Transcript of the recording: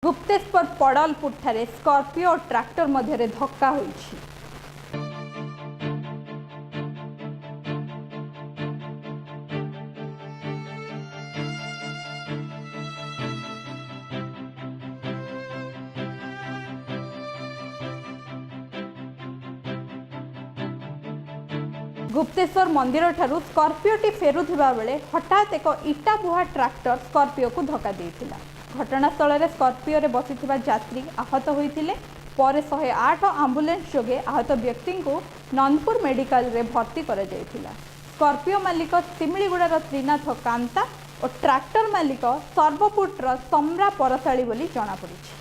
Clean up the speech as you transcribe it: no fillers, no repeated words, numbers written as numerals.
गुप्तेश्वर पड़लपुर ठारे स्कॉर्पियो और ट्रैक्टर मध्य धक्का होइछि। गुप्तेश्वर मंदिर ठारू स्कॉर्पियोटी फेरुथिबा बेले हठात एक इटा बुहा ट्रैक्टर स्कॉर्पियो को धक्का देइथिला। घटनास्थल में स्कॉर्पियो रे बसिथिबा यात्री आहत होइथिले। पर 108 आम्बुलेंस जोगे आहत व्यक्ति को नंदपुर मेडिकल रे भर्ती करा जायथिला। स्कॉर्पियो मालिक सिमिलीगुड़ार त्रिनाथ कांता और ट्रैक्टर मालिक सर्वपुटर सम्रा परसाली बोली जଣା पड़िछि।